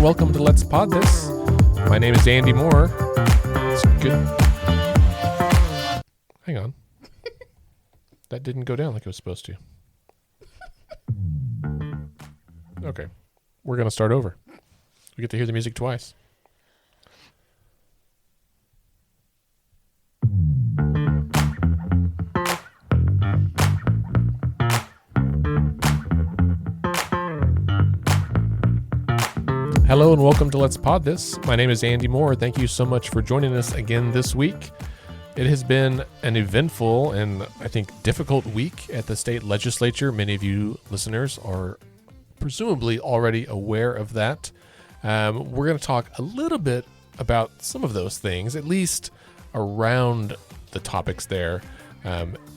welcome to Let's Pod This. My name is Andy Moore. It's good. Hang on. That didn't go down like it was supposed to. Okay. We're going to start over. We get to hear the music twice. Hello and welcome to Let's Pod This. My name is Andy Moore. Thank you so much for joining us again this week. It has been an eventful and I think difficult week at the state legislature. Many of you listeners are presumably already aware of that. We're going to talk a little bit about some of those things, at least around the topics there.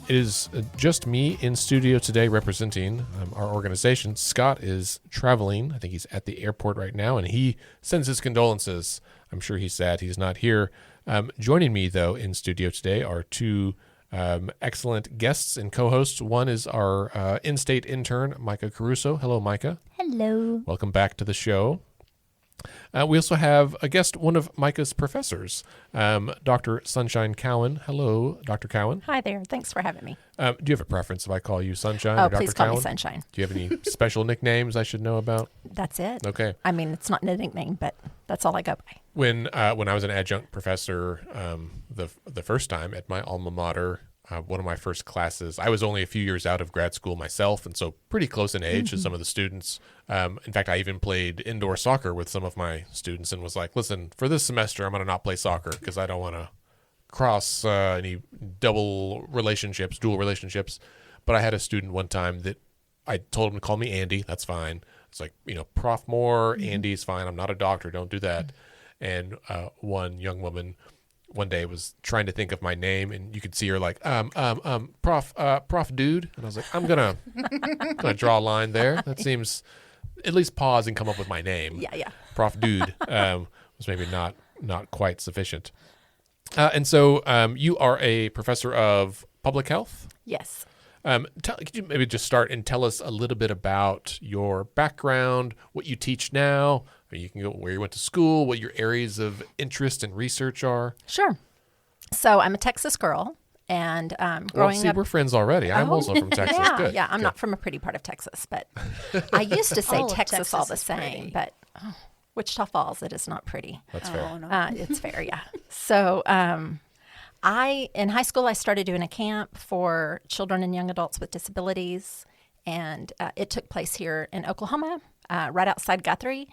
It is just me in studio today representing our organization. Scott is traveling. I think he's at the airport right now, and he sends his condolences. I'm sure he's sad he's not here. Joining me, though, in studio today are two excellent guests and co-hosts. One is our in-state intern, Micah Caruso. Hello, Micah. Hello. Welcome back to the show. We also have a guest, one of Micah's professors, Dr. Sunshine Cowan. Hello, Dr. Cowan. Hi there. Thanks for having me. Do you have a preference if I call you Sunshine or Dr. Please call Cowan? me Sunshine. Do you have any special nicknames I should know about? That's it. Okay. I mean, it's not a nickname, but that's all I go by. When I was an adjunct professor the first time at my alma mater, one of my first classes, I was only a few years out of grad school myself, and so pretty close in age to some of the students. In fact, I even played indoor soccer with some of my students and was like, listen, for this semester, I'm going to not play soccer because I don't want to cross any dual relationships. But I had a student one time that I told him to call me Andy. That's fine. It's like, Prof Moore, Andy's fine. I'm not a doctor. Don't do that. And one young woman one day was trying to think of my name, and you could see her like, Prof Dude. And I was like, I'm gonna draw a line there. That seems, at least pause and come up with my name. Yeah. Prof Dude was maybe not quite sufficient. And so you are a professor of public health? Yes. Could you maybe just start and tell us a little bit about your background, what you teach now? You can go where you went to school, what your areas of interest and research are. Sure. So I'm a Texas girl, and growing up, we're friends already. I'm also from Texas. Yeah, Good. yeah. I'm Good. not from a pretty part of Texas, but I used to say All of Texas all the Texas is same. pretty. But Wichita Falls, it is not pretty. That's fair. No. It's fair, yeah. So in high school, I started doing a camp for children and young adults with disabilities, and it took place here in Oklahoma, right outside Guthrie.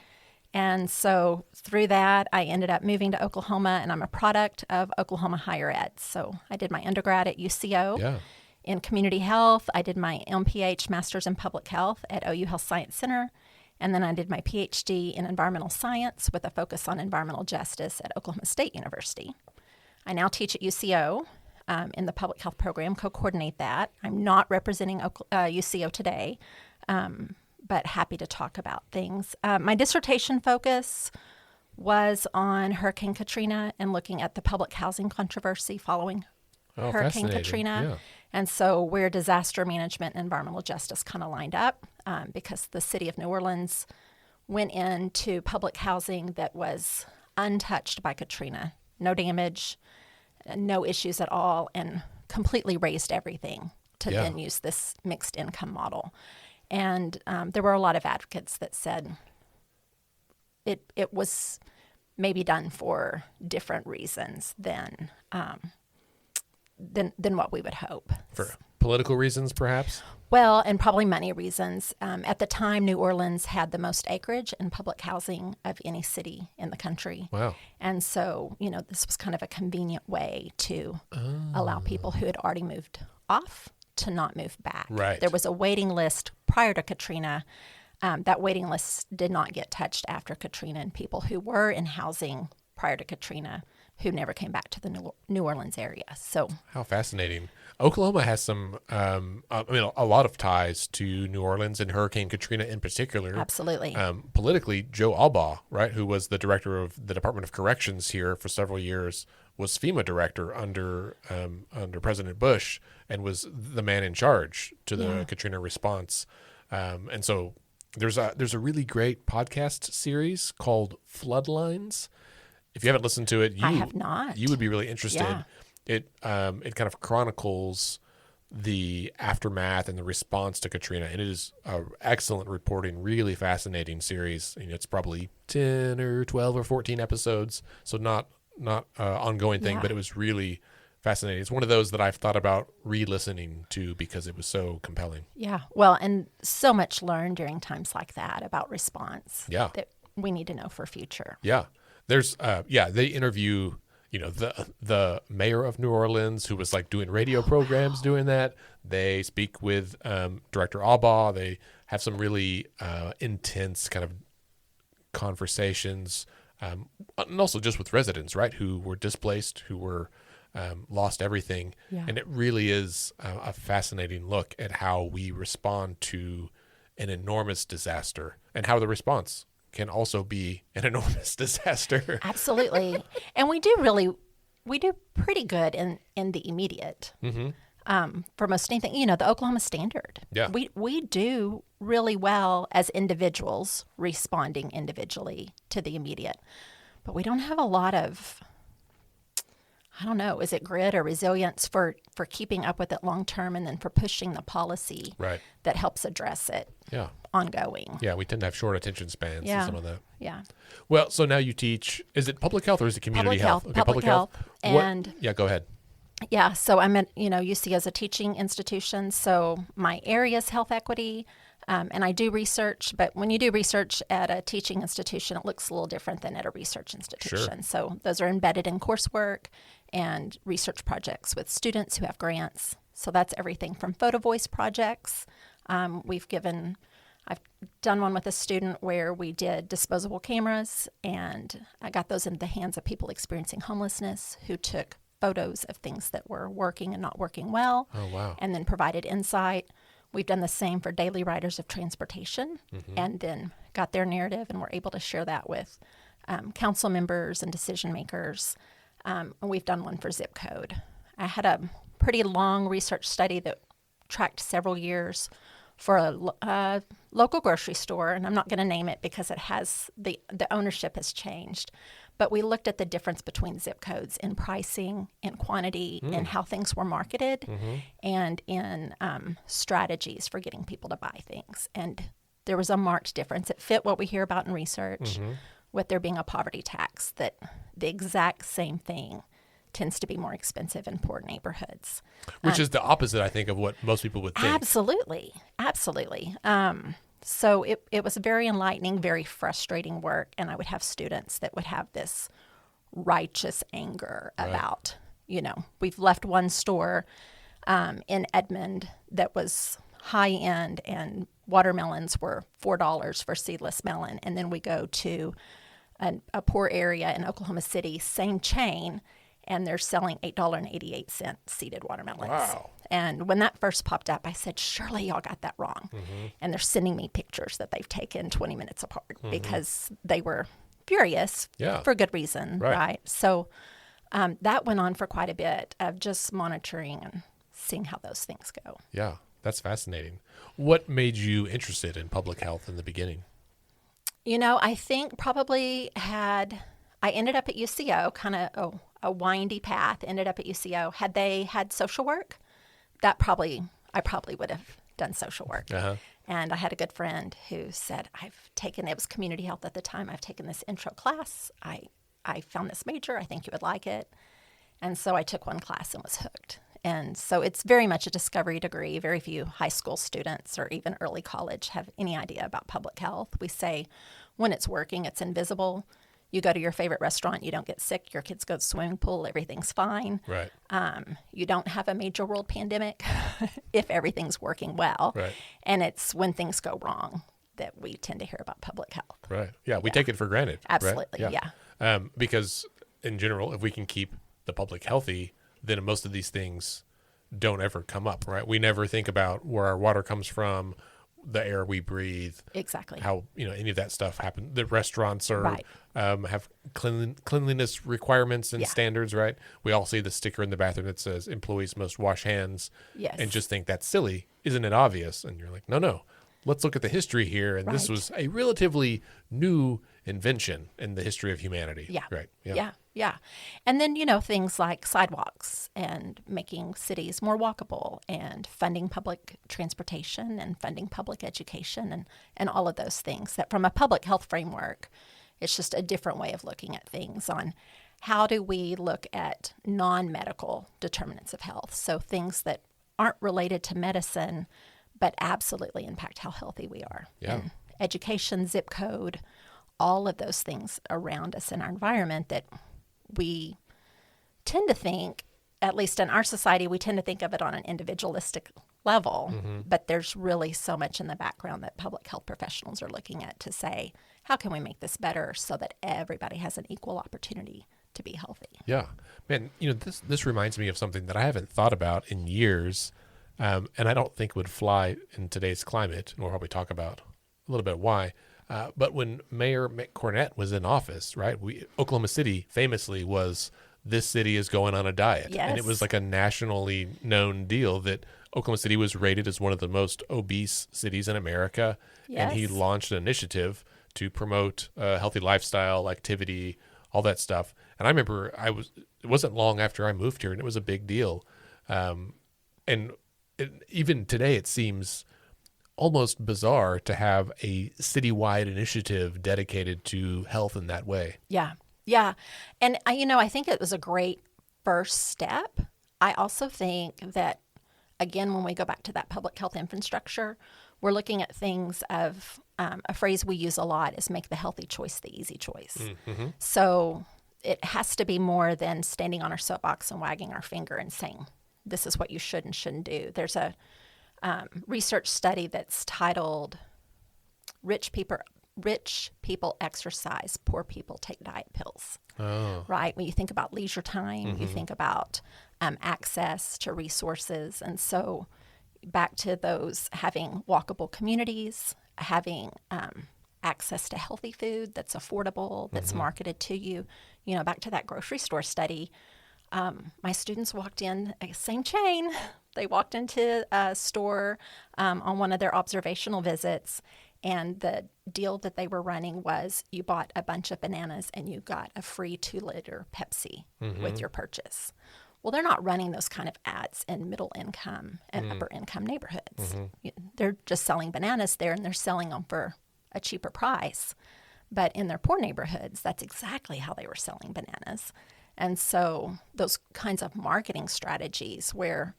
And so through that, I ended up moving to Oklahoma, and I'm a product of Oklahoma higher ed. So I did my undergrad at UCO in community health. I did my MPH, Master's in Public Health at OU Health Science Center. And then I did my PhD in environmental science with a focus on environmental justice at Oklahoma State University. I now teach at UCO in the public health program, co-coordinate that. I'm not representing UCO today, but happy to talk about things. My dissertation focus was on Hurricane Katrina and looking at the public housing controversy following Hurricane Katrina. Yeah. And so where disaster management and environmental justice kind of lined up because the city of New Orleans went into public housing that was untouched by Katrina. No damage, no issues at all, and completely raised everything to then use this mixed income model. And there were a lot of advocates that said it was maybe done for different reasons than what we would hope. For political reasons, perhaps? Well, and probably money reasons. At the time, New Orleans had the most acreage and public housing of any city in the country. Wow. And so, this was kind of a convenient way to allow people who had already moved off to not move back. Right. There was a waiting list prior to Katrina. That waiting list did not get touched after Katrina, and people who were in housing prior to Katrina who never came back to the New Orleans area. So how fascinating. Oklahoma has some, a lot of ties to New Orleans and Hurricane Katrina in particular. Absolutely. Politically, Joe Albaugh, right, who was the director of the Department of Corrections here for several years, was FEMA director under President Bush and was the man in charge to the Katrina response. And so There's a really great podcast series called Floodlines. If you haven't listened to it, I have not. You would be really interested. Yeah. It kind of chronicles the aftermath and the response to Katrina, and it is excellent reporting, really fascinating series. It's probably 10 or 12 or 14 episodes, so not ongoing thing, but it was really fascinating. It's one of those that I've thought about re-listening to because it was so compelling. Yeah. Well, and so much learned during times like that about response. Yeah. That we need to know for future. Yeah. There's they interview the mayor of New Orleans, who was like doing radio programs doing that. They speak with Director Abaugh. They have some really intense kind of conversations, and also just with residents, right, who were displaced, who were lost everything. Yeah. And it really is a fascinating look at how we respond to an enormous disaster and how the response can also be an enormous disaster. Absolutely. And we do pretty good in the immediate. For most anything, the Oklahoma Standard. Yeah. We do really well as individuals responding individually to the immediate, but we don't have a lot of, I don't know, is it grit or resilience for keeping up with it long term, and then for pushing the policy that helps address it ongoing. Yeah, we tend to have short attention spans and some of that. Yeah. Well, so now you teach, is it public health or is it community health? Okay, public health. And yeah, go ahead. Yeah, so I'm at UC as a teaching institution, so my area is health equity, and I do research, but when you do research at a teaching institution, it looks a little different than at a research institution. Sure. So those are embedded in coursework and research projects with students who have grants. So that's everything from photo voice projects. I've done one with a student where we did disposable cameras, and I got those into the hands of people experiencing homelessness who took photos of things that were working and not working well. Oh, wow. And then provided insight. We've done the same for daily riders of transportation, and then got their narrative, and we're able to share that with council members and decision makers. And we've done one for zip code. I had a pretty long research study that tracked several years for a local grocery store, and I'm not going to name it because it has the ownership has changed. But we looked at the difference between zip codes in pricing, in quantity, in how things were marketed, and in strategies for getting people to buy things. And there was a marked difference. It fit what we hear about in research, with there being a poverty tax, that the exact same thing tends to be more expensive in poor neighborhoods. Which is the opposite, I think, of what most people would think. Absolutely. So it was very enlightening, very frustrating work, and I would have students that would have this righteous anger about, we've left one store in Edmond that was high end, and watermelons were $4 for seedless melon, and then we go to a poor area in Oklahoma City, same chain, and they're selling $8.88 seeded watermelons. Wow. And when that first popped up, I said, surely y'all got that wrong. And they're sending me pictures that they've taken 20 minutes apart because they were furious for good reason, right? So that went on for quite a bit of just monitoring and seeing how those things go. Yeah, that's fascinating. What made you interested in public health in the beginning? I think probably I ended up at UCO, kind of a windy path, ended up at UCO. Had they had social work, I probably would have done social work. And I had a good friend who said, it was community health at the time, I've taken this intro class. I found this major, I think you would like it. And so I took one class and was hooked. And so it's very much a discovery degree. Very few high school students or even early college have any idea about public health. We say when it's working, it's invisible. You go to your favorite restaurant, you don't get sick, your kids go to the swimming pool, everything's fine. Right. You don't have a major world pandemic if everything's working well. Right. And it's when things go wrong that we tend to hear about public health. Right. Yeah, we take it for granted. Absolutely, right? Yeah. Because in general, if we can keep the public healthy, then most of these things don't ever come up, right? We never think about where our water comes from, the air we breathe. Exactly. How, any of that stuff happen. The restaurants are have cleanliness requirements and standards, right? We all see the sticker in the bathroom that says employees must wash hands and just think that's silly. Isn't it obvious? And you're like, no. let's look at the history here. And this Right. was a relatively new invention in the history of humanity. Yeah. Right. Yeah. And then, things like sidewalks and making cities more walkable and funding public transportation and funding public education and all of those things that from a public health framework, it's just a different way of looking at things on how do we look at non-medical determinants of health. So things that aren't related to medicine, but absolutely impact how healthy we are. Yeah. And education, zip code, all of those things around us in our environment that we tend to think, at least in our society, we tend to think of it on an individualistic level, but there's really so much in the background that public health professionals are looking at to say, how can we make this better so that everybody has an equal opportunity to be healthy? Yeah. Man, this reminds me of something that I haven't thought about in years, and I don't think would fly in today's climate, and we'll probably talk about a little bit why. But when Mayor Mick Cornett was in office, right, Oklahoma City famously was, this city is going on a diet. Yes. And it was like a nationally known deal that Oklahoma City was rated as one of the most obese cities in America. Yes. And he launched an initiative to promote healthy lifestyle, activity, all that stuff. And I remember it wasn't long after I moved here, and it was a big deal. Even today, it seems almost bizarre to have a citywide initiative dedicated to health in that way. Yeah. Yeah. And I think it was a great first step. I also think that, again, when we go back to that public health infrastructure, we're looking at things of a phrase we use a lot is make the healthy choice the easy choice. Mm-hmm. So it has to be more than standing on our soapbox and wagging our finger and saying, this is what you should and shouldn't do. There's a research study that's titled Rich People Exercise, Poor People Take Diet Pills. Oh. Right? When you think about leisure time, you think about access to resources. And so back to those having walkable communities, having access to healthy food that's affordable, that's marketed to you. Back to that grocery store study, my students walked in, same chain. They walked into a store on one of their observational visits, and the deal that they were running was you bought a bunch of bananas and you got a free 2-liter Pepsi with your purchase. Well, they're not running those kind of ads in middle income and upper income neighborhoods. They're just selling bananas there, and they're selling them for a cheaper price. But in their poor neighborhoods, that's exactly how they were selling bananas. And so those kinds of marketing strategies where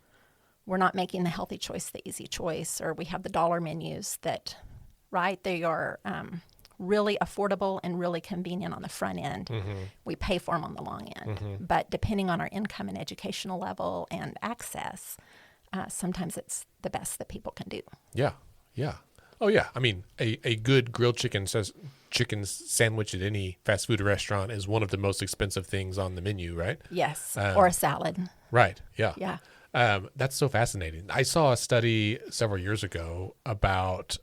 we're not making the healthy choice the easy choice, or we have the dollar menus that, right, they are really affordable and really convenient on the front end. We pay for them on the long end. But depending on our income and educational level and access, sometimes it's the best that people can do. Yeah. Yeah. Oh, yeah. I mean, a good grilled chicken sandwich at any fast food restaurant is one of the most expensive things on the menu, right? Yes. Or a salad. Right. Yeah. Yeah. That's so fascinating. I saw a study several years ago about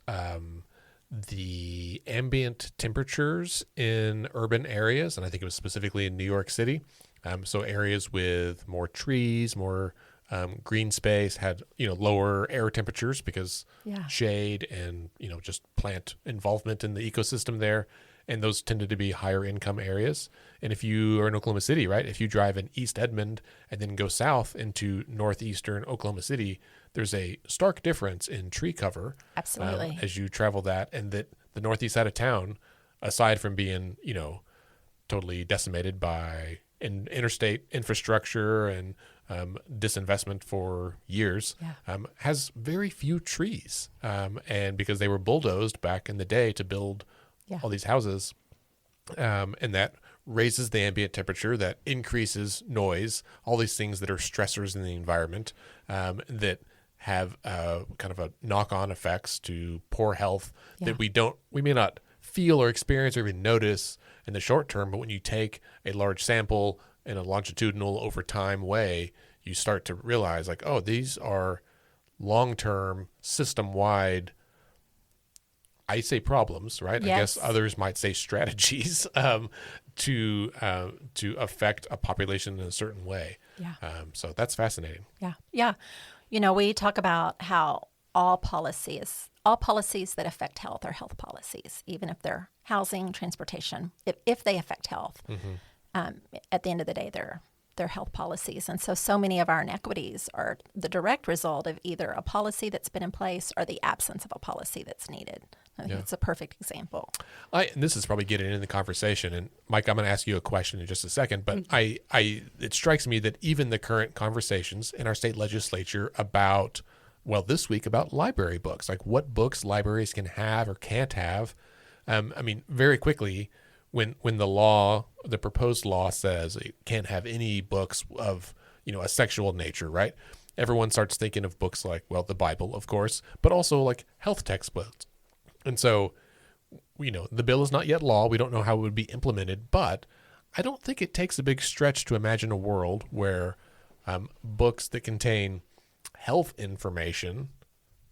the ambient temperatures in urban areas, and I think it was specifically in New York City. So areas with more trees, more green space had lower air temperatures because shade and just plant involvement in the ecosystem there, and those tended to be higher income areas. And if you are in Oklahoma City, right, if you drive in East Edmond and then go south into northeastern Oklahoma City, there's a stark difference in tree cover. Absolutely. As you travel that, and that the northeast side of town, aside from being totally decimated by interstate infrastructure and disinvestment for years, has very few trees. And because they were bulldozed back in the day to build all these houses, and that raises the ambient temperature, that increases noise, all these things that are stressors in the environment, that have kind of a knock-on effects to poor health that we may not feel or experience or even notice in the short term, but when you take a large sample in a longitudinal over time way, you start to realize like, oh, these are long-term, system-wide, I say problems, right? Yes. I guess others might say strategies to affect a population in a certain way. Yeah. So that's fascinating. Yeah. Yeah. We talk about how all policy is all policies that affect health are health policies, even if they're housing, transportation. If they affect health, at the end of the day, they're health policies. And so many of our inequities are the direct result of either a policy that's been in place or the absence of a policy that's needed. I think it's a perfect example. And this is probably getting into the conversation. And Mike, I'm going to ask you a question in just a second. But it strikes me that even the current conversations in our state legislature about, well, this week about library books, like what books libraries can have or can't have. I mean, very quickly, when the proposed law says you can't have any books of, a sexual nature, right? Everyone starts thinking of books like, well, the Bible, of course, but also like health textbooks. And so, the bill is not yet law. We don't know how it would be implemented, but I don't think it takes a big stretch to imagine a world where books that contain health information,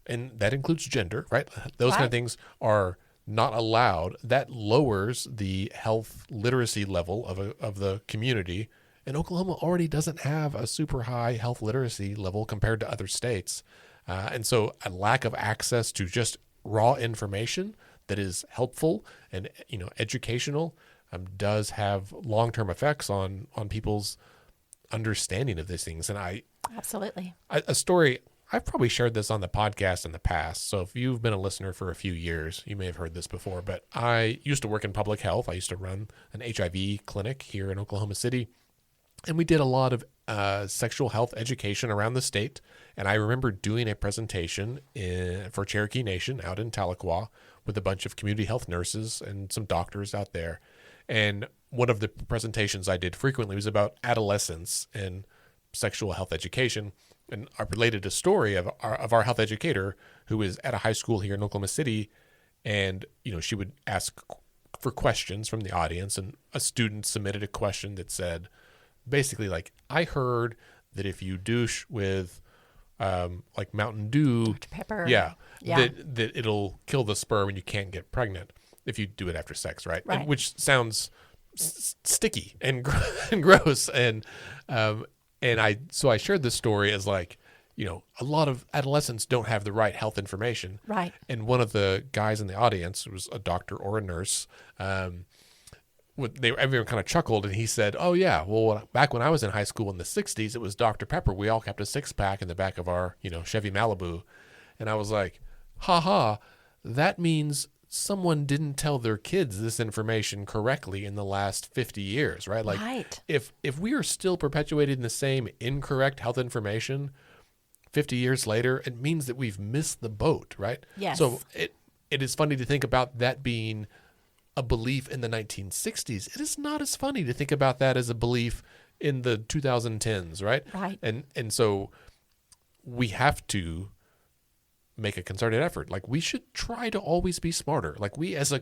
and that includes gender, right? Those kind of things are not allowed. That lowers the health literacy level of the community. And Oklahoma already doesn't have a super high health literacy level compared to other states. And so a lack of access to just raw information that is helpful and, educational does have long-term effects on people's understanding of these things. And Absolutely. A story, I've probably shared this on the podcast in the past. So if you've been a listener for a few years, you may have heard this before, but I used to work in public health. I used to run an HIV clinic here in Oklahoma City. And we did a lot of sexual health education around the state. And I remember doing a presentation for Cherokee Nation out in Tahlequah with a bunch of community health nurses and some doctors out there. And one of the presentations I did frequently was about adolescence and sexual health education. And I related a story of our health educator who is at a high school here in Oklahoma City. And, she would ask for questions from the audience. And a student submitted a question that said, basically, like, I heard that if you douche with like Mountain Dew, Dr. Pepper. Yeah. That it'll kill the sperm and you can't get pregnant if you do it after sex, right? Right. And, which sounds sticky and gross. And I shared this story as like, a lot of adolescents don't have the right health information. Right. And one of the guys in the audience was a doctor or a nurse. Everyone kind of chuckled, and he said, "Oh yeah, well, back when I was in high school in the '60s, it was Dr. Pepper. We all kept a 6-pack in the back of our, Chevy Malibu." And I was like, "Ha ha, that means someone didn't tell their kids this information correctly in the last 50 years, right? Like, Right. if we are still perpetuating the same incorrect health information 50 years later, it means that we've missed the boat, right? Yes. So it is funny to think about that being a belief in the 1960s. It is not as funny to think about that as a belief in the 2010s, right? Right. And so we have to make a concerted effort. Like, we should try to always be smarter. Like, we as a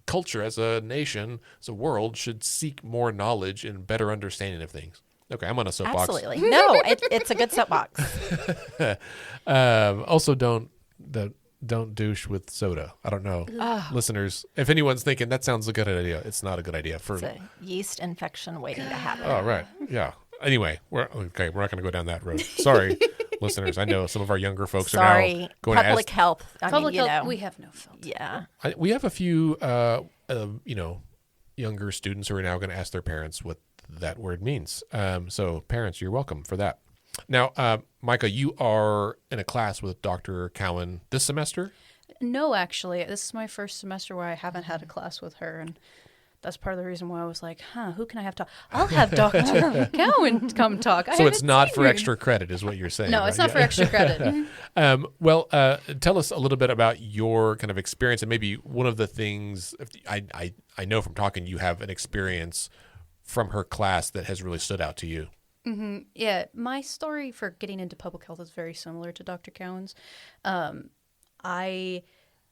culture, as a nation, as a world, should seek more knowledge and better understanding of things. Okay, I'm on a soapbox. Absolutely. No, it's a good soapbox. Also, don't douche with soda. I don't know. Listeners, if anyone's thinking that sounds a good idea, it's not a good idea. It's a yeast infection waiting to happen. Oh, right. Yeah. Anyway, we're not going to go down that road. Sorry, listeners. I know some of our younger folks are now going Public health. Public health, we have no filter. Yeah. we have a few, younger students who are now going to ask their parents what that word means. So parents, you're welcome for that. Now, Micah, you are in a class with Dr. Cowan this semester? No, actually. This is my first semester where I haven't had a class with her, and that's part of the reason why I was like, who can I have talk? I'll have Dr. Cowan come talk. So it's not for extra credit is what you're saying. No, right? it's not for extra credit. Well, tell us a little bit about your kind of experience, and maybe one of the things I know from talking, you have an experience from her class that has really stood out to you. Mm-hmm. Yeah, my story for getting into public health is very similar to Dr. Cowan's. I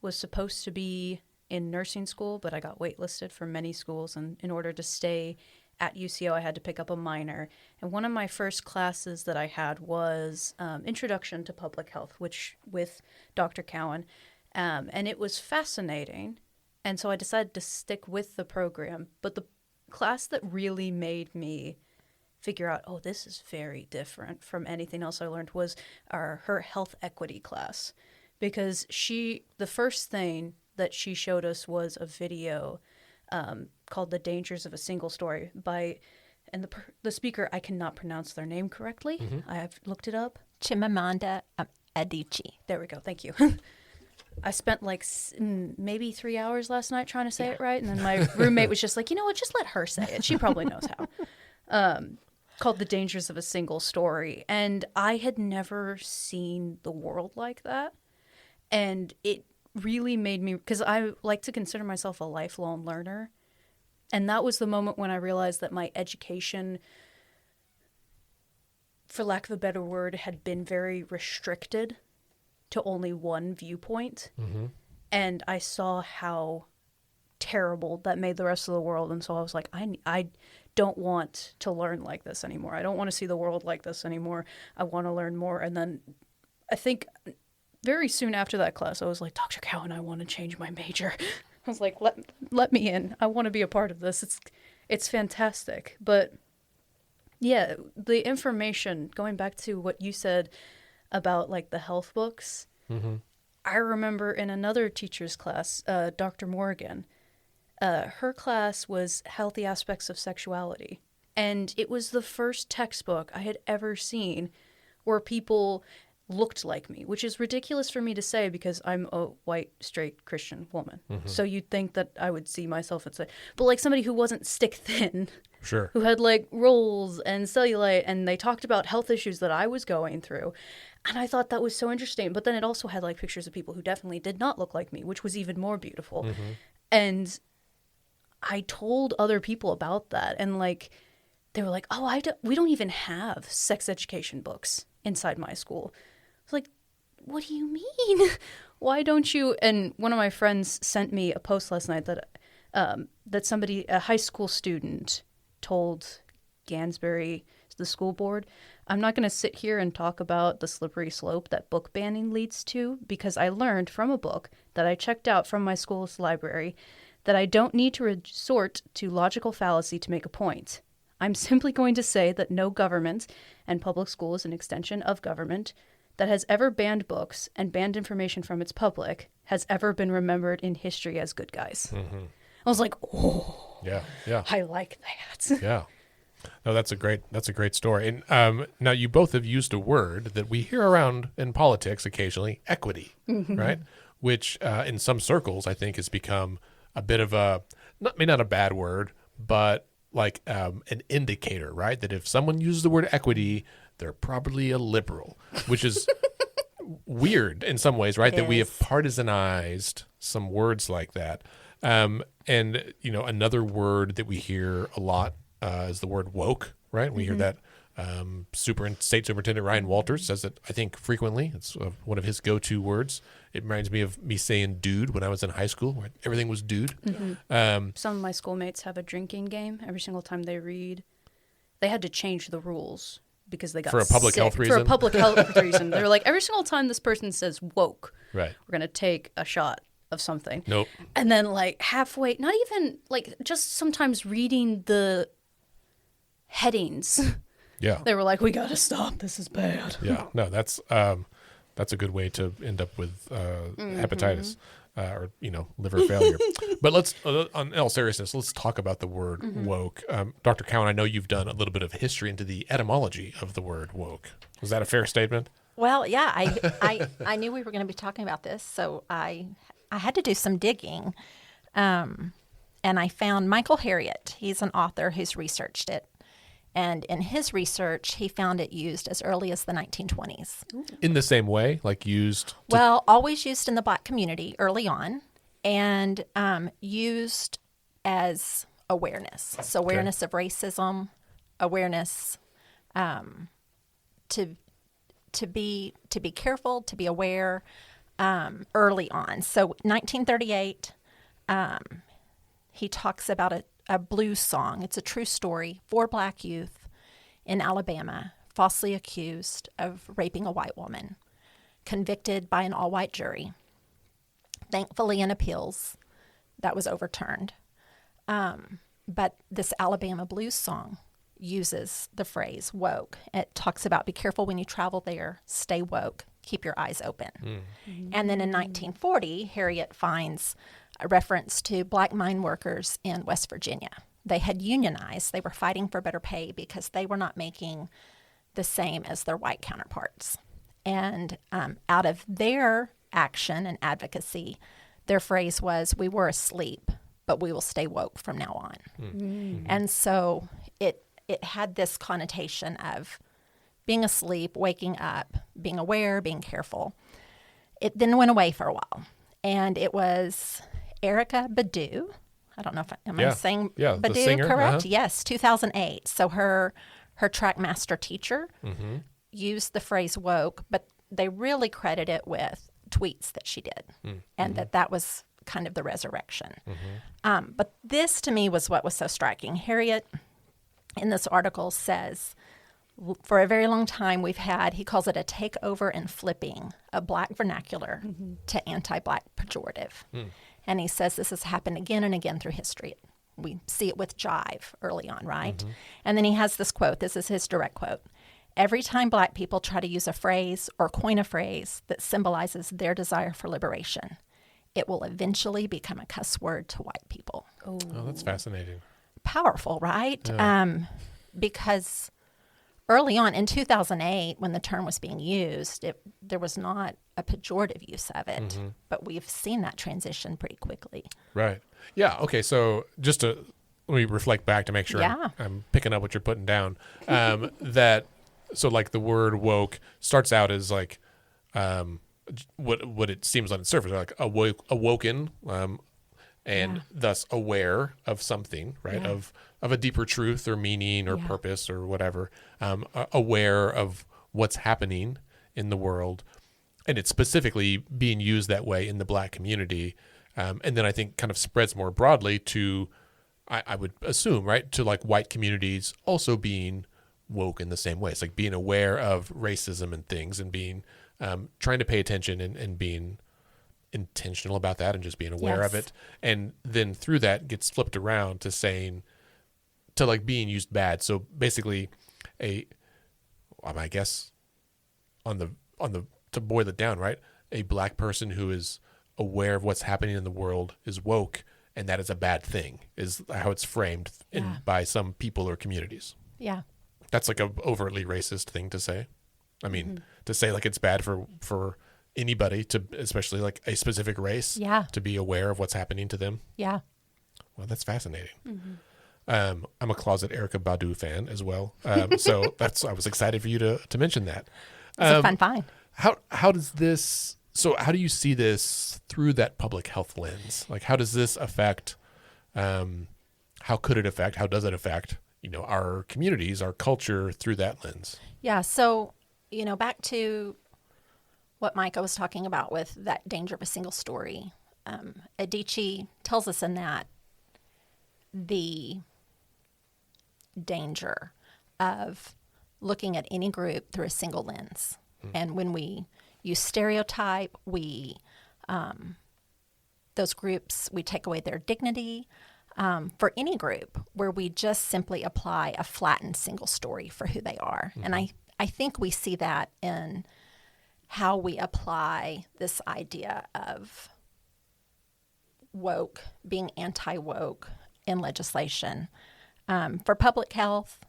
was supposed to be in nursing school, but I got waitlisted for many schools, and in order to stay at UCO, I had to pick up a minor. And one of my first classes that I had was Introduction to Public Health, which with Dr. Cowan, and it was fascinating. And so I decided to stick with the program. But the class that really made me figure out, oh, this is very different from anything else I learned was her health equity class, because the first thing that she showed us was a video called "The Dangers of a Single Story" and the speaker, I cannot pronounce their name correctly. I have looked it up. Chimamanda Adichie. There we go. Thank you. I spent like maybe 3 hours last night trying to say it right, and then my roommate was just like, you know what, just let her say it. She probably knows how. Called "The Dangers of a Single Story." And I had never seen the world like that. And it really made me, because I like to consider myself a lifelong learner. And that was the moment when I realized that my education, for lack of a better word, had been very restricted to only one viewpoint. And I saw how terrible that made the rest of the world. And so I was like, I don't want to learn like this anymore. I don't want to see the world like this anymore. I want to learn more. And then I think very soon after that class, I was like, Dr. Cowan, I want to change my major. I was like, let me in. I want to be a part of this. It's fantastic. But yeah, the information, going back to what you said about like the health books, I remember in another teacher's class, Dr. Morgan, her class was Healthy Aspects of Sexuality. And it was the first textbook I had ever seen where people looked like me, which is ridiculous for me to say because I'm a white, straight Christian woman. So you'd think that I would see myself and say, but like somebody who wasn't stick thin, Sure. who had like rolls and cellulite, and they talked about health issues that I was going through. And I thought that was so interesting. But then it also had like pictures of people who definitely did not look like me, which was even more beautiful. And I told other people about that, and like they were like, "Oh, we don't even have sex education books inside my school." I was like, "What do you mean? Why don't you?" And one of my friends sent me a post last night that somebody, a high school student, told Gansbury, the school board, "I'm not going to sit here and talk about the slippery slope that book banning leads to, because I learned from a book that I checked out from my school's library that I don't need to resort to logical fallacy to make a point. I'm simply going to say that no government, and public school is an extension of government, that has ever banned books and banned information from its public has ever been remembered in history as good guys." I was like, "Oh, Yeah. I like that." Yeah. No, that's a great story. And now you both have used a word that we hear around in politics occasionally, equity, right? Which in some circles I think has become a bit of maybe not a bad word, but like an indicator, right? That if someone uses the word equity, they're probably a liberal, which is weird in some ways, right? That we have partisanized some words like that. And, another word that we hear a lot is the word woke, right? We hear that State Superintendent Ryan Walters says it, I think, frequently. It's one of his go-to words. It reminds me of me saying dude when I was in high school, where everything was dude. Some of my schoolmates have a drinking game. Every single time they read, they had to change the rules because they got For a public sick. health reason? For a public health reason. They're like, every single time this person says woke, Right. we're going to take a shot of something. Nope. And then like halfway, not even like just sometimes reading the headings. Yeah. They were like, "We got to stop. This is bad." Yeah. No, that's a good way to end up with hepatitis or liver failure. But let's, in all seriousness, let's talk about the word woke. Dr. Cowan, I know you've done a little bit of history into the etymology of the word woke. Was that a fair statement? Well, yeah, I knew we were going to be talking about this, so I had to do some digging, and I found Michael Harriot. He's an author who's researched it, and in his research, he found it used as early as the 1920s. In the same way, like used? Well, always used in the Black community early on, and used as awareness. So awareness of racism, awareness to be careful, to be aware early on. So 1938, he talks about a blues song. It's a true story. 4 Black youth in Alabama falsely accused of raping a white woman, convicted by an all-white jury. Thankfully, in appeals, that was overturned. But this Alabama blues song uses the phrase woke. It talks about be careful when you travel there, stay woke, keep your eyes open. And then in 1940, Harriet finds a reference to black mine workers in West Virginia. They had unionized. They were fighting for better pay because they were not making the same as their white counterparts. And out of their action and advocacy, their phrase was, "We were asleep, but we will stay woke from now on." And so it had this connotation of being asleep, waking up, being aware, being careful. It then went away for a while. And it was Erica Badu. I don't know if I saying the Badu singer, correct? Yes, 2008. So her track master teacher used the phrase woke, but they really credit it with tweets that she did, and that was kind of the resurrection. But this to me was what was so striking. Harriet in this article says, for a very long time we've had, he calls it a takeover and flipping of black vernacular to anti-black pejorative. And he says this has happened again and again through history. We see it with jive early on, right? And then he has this quote. This is his direct quote. "Every time black people try to use a phrase or coin a phrase that symbolizes their desire for liberation, it will eventually become a cuss word to white people." Oh, that's fascinating. Powerful, right? Because early on in 2008, when the term was being used, there was not a pejorative use of it, but we've seen that transition pretty quickly. Right. Yeah. Okay. So just to let me reflect back to make sure I'm picking up what you're putting down. So like the word woke starts out as like what it seems on the surface, like awoken, and thus aware of something, right? Of a deeper truth or meaning or purpose or whatever, aware of what's happening in the world. And it's specifically being used that way in the black community. And then I think kind of spreads more broadly to, I would assume, right, to like white communities also being woke in the same way. It's like being aware of racism and things and being, trying to pay attention and being intentional about that and just being aware of it. And then through that gets flipped around to saying, to like being used bad. So basically I guess to boil it down, right? A black person who is aware of what's happening in the world is woke, and that is a bad thing, is how it's framed by some people or communities. Yeah. That's like a overtly racist thing to say. I mean, to say like it's bad for anybody, to especially like a specific race, to be aware of what's happening to them. Yeah. Well, that's fascinating. I'm a closet Erica Badu fan as well. So I was excited for you to mention that. It's a fun find. How does this, so how do you see this through that public health lens? Like, how does this affect, how could it affect, how does it affect, our communities, our culture through that lens? Yeah. So, back to what Micah was talking about with that danger of a single story. Adichie tells us in that the danger of looking at any group through a single lens. And when we use stereotype, those groups, we take away their dignity. For any group where we just simply apply a flattened single story for who they are. And I think we see that in how we apply this idea of woke, being anti-woke in legislation. For public health,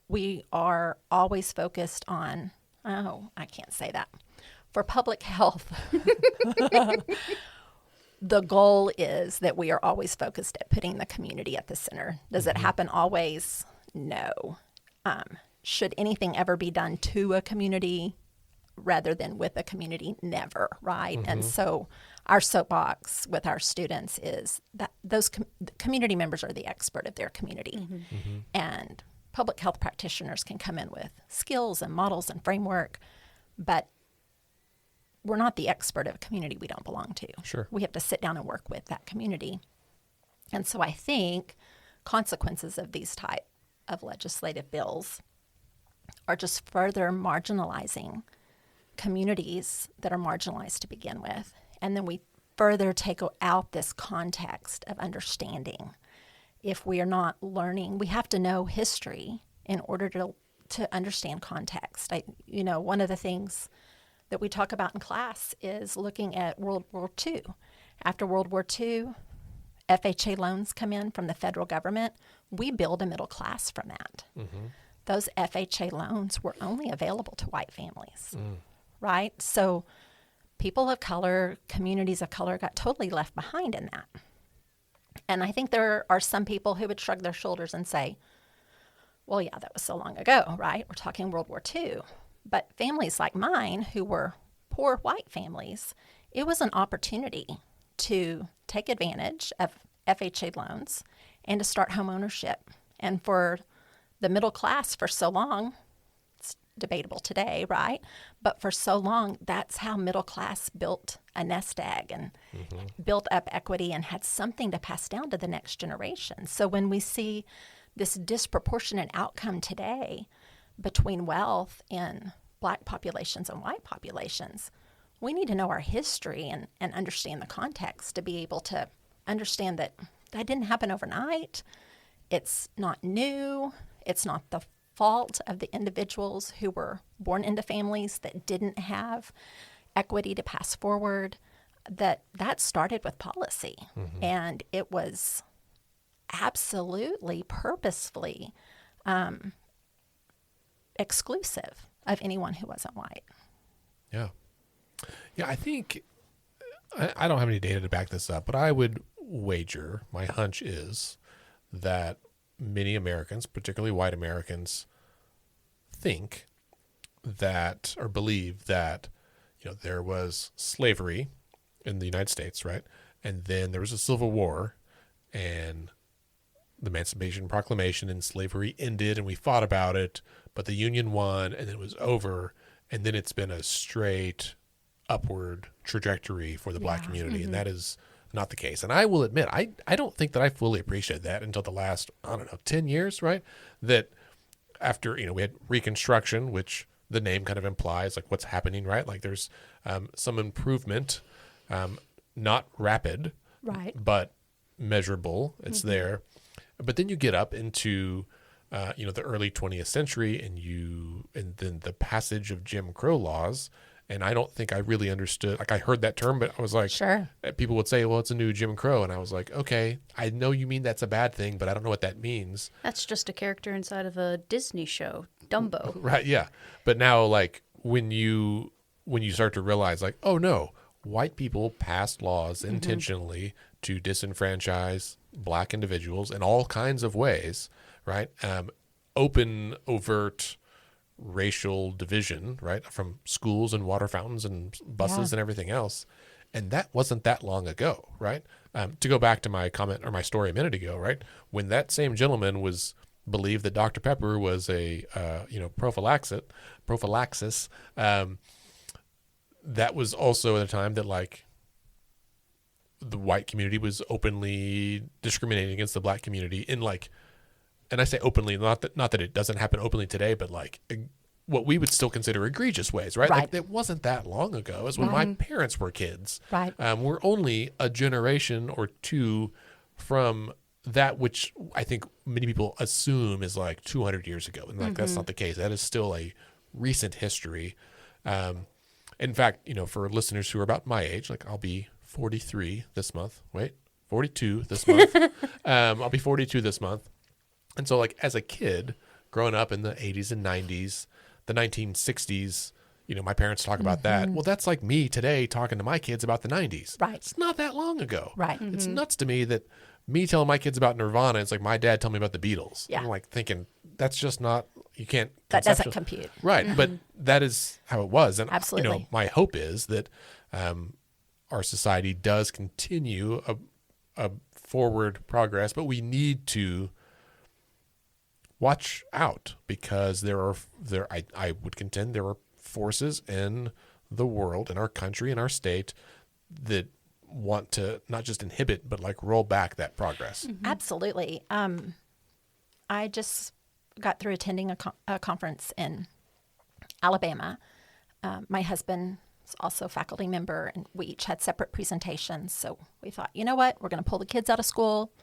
we are always focused on, I can't say that. For public health, the goal is that we are always focused at putting the community at the center. Does it happen always? No. Should anything ever be done to a community rather than with a community? Never, right? And so our soapbox with our students is that those community members are the expert of their community. And public health practitioners can come in with skills and models and framework, but we're not the expert of a community we don't belong to. Sure. We have to sit down and work with that community. And so I think consequences of these type of legislative bills are just further marginalizing communities that are marginalized to begin with. And then we further take out this context of understanding. If we are not learning, we have to know history in order to understand context. One of the things that we talk about in class is looking at World War II. After World War II, FHA loans come in from the federal government. We build a middle class from that. Those FHA loans were only available to white families, right? So people of color, communities of color got totally left behind in that. And I think there are some people who would shrug their shoulders and say, well, yeah, that was so long ago, right? We're talking World War II. But families like mine, who were poor white families, it was an opportunity to take advantage of FHA loans and to start home ownership. And for the middle class for so long, it's debatable today, right? But for so long, that's how middle class built a nest egg and built up equity and had something to pass down to the next generation. So when we see this disproportionate outcome today between wealth in Black populations and white populations, we need to know our history and understand the context to be able to understand that that didn't happen overnight. It's not new. It's not the fault of the individuals who were born into families that didn't have equity to pass forward. That started with policy, and it was absolutely purposefully exclusive of anyone who wasn't white. Yeah. Yeah, I think, I don't have any data to back this up, but I would wager, my hunch is that many Americans, particularly white Americans, think that, or believe that, there was slavery in the United States, right? And then there was a Civil War, and the Emancipation Proclamation, and slavery ended, and we fought about it, but the Union won, and it was over, and then it's been a straight upward trajectory for the Black community, and that is not the case. And I will admit, I don't think that I fully appreciated that until the last, 10 years, right? That after, we had Reconstruction, which the name kind of implies, like, what's happening, right? Like, there's some improvement, not rapid, Right. but measurable. It's there. But then you get up into, the early 20th century, and then the passage of Jim Crow laws. And I don't think I really understood, like, I heard that term, but I was like, Sure. People would say, well, it's a new Jim Crow. And I was like, okay, I know you mean that's a bad thing, but I don't know what that means. That's just a character inside of a Disney show, Dumbo. Right. Yeah. But now, like, when you start to realize, like, oh no, white people passed laws intentionally to disenfranchise Black individuals in all kinds of ways, right? Open, overt racial division, right? From schools and water fountains and buses and everything else. And that wasn't that long ago, right? To go back to my comment or my story a minute ago, right? When that same gentleman believed that Dr. Pepper was a, prophylaxis, that was also at a time that, like, the white community was openly discriminating against the Black community in, like, and I say openly, not that it doesn't happen openly today, but, like, what we would still consider egregious ways, right? Right. Like, it wasn't that long ago. It was when my parents were kids. Right. We're only a generation or two from that, which I think many people assume is like 200 years ago. And, like, that's not the case. That is still a recent history. In fact, for listeners who are about my age, like, I'll be 43 this month. 42 this month. I'll be 42 this month. And so, like, as a kid growing up in the 80s and 90s, the 1960s, my parents talk about that. Well, that's like me today talking to my kids about the 90s. Right. It's not that long ago. Right. It's nuts to me that me telling my kids about Nirvana, it's like my dad telling me about the Beatles. Yeah. I'm like thinking, that's just not, you can't. That doesn't compute. Right. But that is how it was. And, Absolutely. my hope is that our society does continue a forward progress, but we need to watch out, because I would contend there are forces in the world, in our country, in our state, that want to not just inhibit, but, like, roll back that progress. Absolutely. I just got through attending a conference in Alabama. My husband is also a faculty member, and we each had separate presentations. So we thought, you know what, we're going to pull the kids out of school.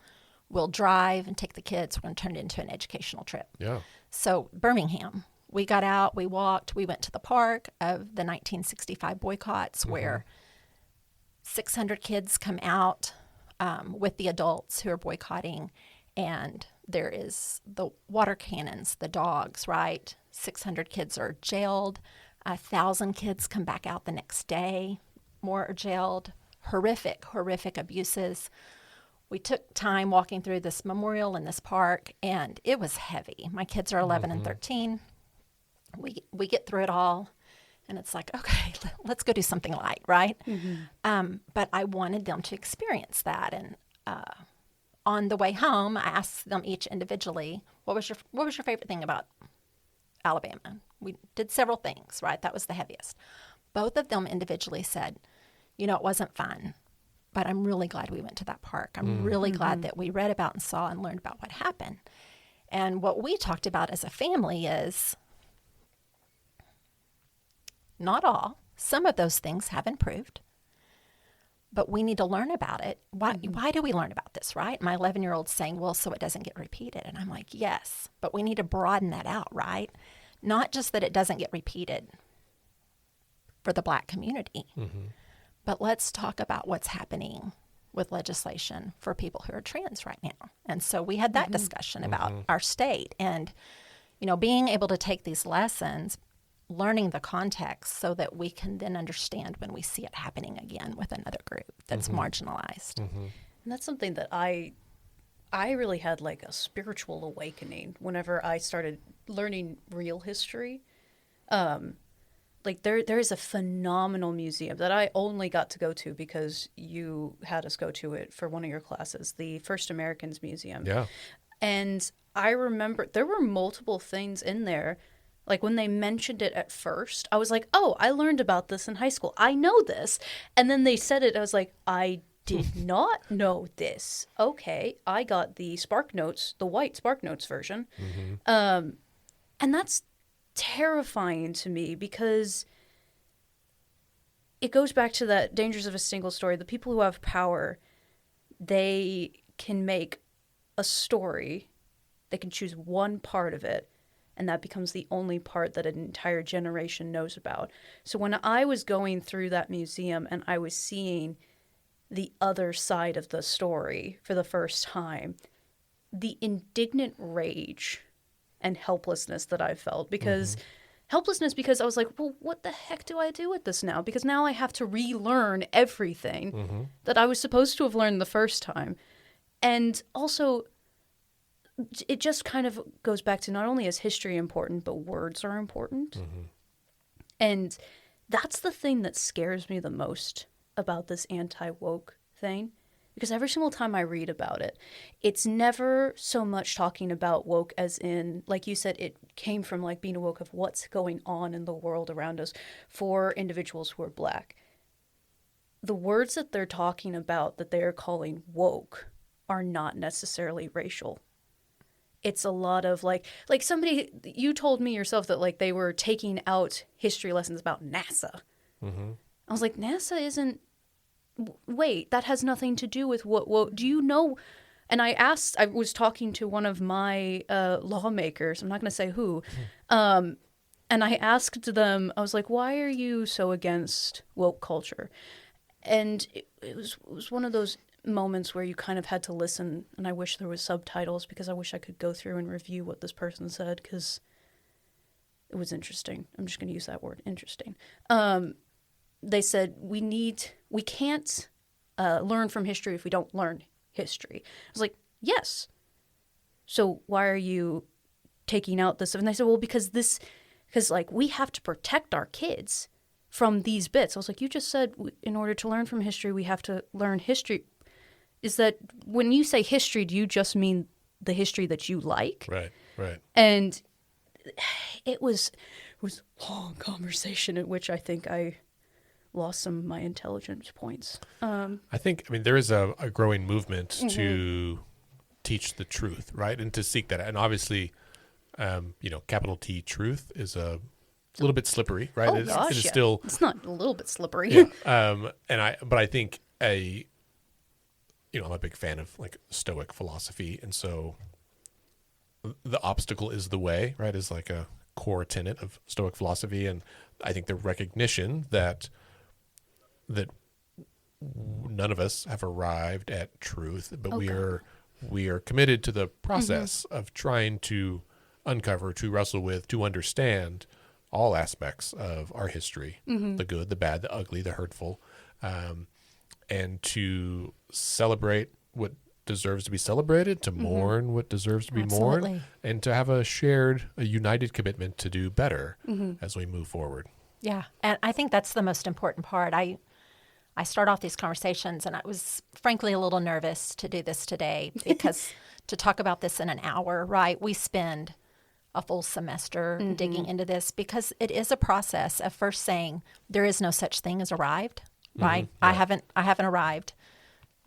We'll drive and take the kids. We're going to turn it into an educational trip. Yeah. So Birmingham we got out, we walked, we went to the park of the 1965 boycotts where 600 kids come out with the adults who are boycotting, and there is the water cannons, the dogs, right? 600 kids are jailed. 1,000 kids come back out the next day. More are jailed. Horrific abuses. We took time walking through this memorial in this park, and it was heavy. My kids are 11 and 13. We get through it all, and it's like, okay, let's go do something light, right? But I wanted them to experience that, and on the way home, I asked them each individually, what was your favorite thing about Alabama? We did several things, right? That was the heaviest. Both of them individually said, it wasn't fun, but I'm really glad we went to that park. I'm really glad that we read about and saw and learned about what happened. And what we talked about as a family is not all. Some of those things have improved, but we need to learn about it. Why do we learn about this, right? My 11-year-old's saying, well, so it doesn't get repeated. And I'm like, yes, but we need to broaden that out, right? Not just that it doesn't get repeated for the Black community, but let's talk about what's happening with legislation for people who are trans right now. And so we had that discussion about our state and, being able to take these lessons, learning the context so that we can then understand when we see it happening again with another group that's marginalized. And that's something that I really had like a spiritual awakening whenever I started learning real history. Like there is a phenomenal museum that I only got to go to because you had us go to it for one of your classes, the First Americans Museum. Yeah. And I remember there were multiple things in there. Like when they mentioned it at first, I was like, oh, I learned about this in high school. I know this. And then they said it. I was like, I did not know this. Okay. I got the SparkNotes, the white SparkNotes version. And that's terrifying to me because it goes back to that dangers of a single story. The people who have power, they can make a story. They can choose one part of it, and that becomes the only part that an entire generation knows about. So when I was going through that museum and I was seeing the other side of the story for the first time, the indignant rage and helplessness that I felt because I was like, well, what the heck do I do with this now? Because now I have to relearn everything that I was supposed to have learned the first time. And also, it just kind of goes back to not only is history important, but words are important. And that's the thing that scares me the most about this anti-woke thing. Because every single time I read about it, it's never so much talking about woke as in, like you said, it came from like being awoke of what's going on in the world around us for individuals who are Black. The words that they're talking about that they're calling woke are not necessarily racial. It's a lot of like somebody, you told me yourself that like they were taking out history lessons about NASA. I was like, NASA isn't, wait, that has nothing to do with what do you know? And I was talking to one of my lawmakers, I'm not going to say who, and I asked them, I was like, why are you so against woke culture? And it was one of those moments where you kind of had to listen, and I wish there was subtitles because I wish I could go through and review what this person said because it was interesting. I'm just going to use that word, interesting. They said, we can't learn from history if we don't learn history. I was like, yes. So why are you taking out this? And they said, well, because like we have to protect our kids from these bits. I was like, you just said in order to learn from history, we have to learn history. Is that when you say history, do you just mean the history that you like? Right. And it was a long conversation in which I think I lost some of my intelligence points. I mean, there is a growing movement to teach the truth, right? And to seek that. And obviously, capital T truth is a little bit slippery, right? Oh, it gosh, is yeah. still, it's not a little bit slippery. Yeah. But I think I'm a big fan of like Stoic philosophy. And so the obstacle is the way, right? Is like a core tenet of Stoic philosophy, and I think the recognition that none of us have arrived at truth, but we are committed to the process of trying to uncover, to wrestle with, to understand all aspects of our history, the good, the bad, the ugly, the hurtful, and to celebrate what deserves to be celebrated, to mourn what deserves to be mourned, and to have a united commitment to do better as we move forward. Yeah. And I think that's the most important part. I start off these conversations, and I was frankly a little nervous to do this today because to talk about this in an hour, right? We spend a full semester digging into this because it is a process of first saying there is no such thing as arrived, right? I haven't arrived.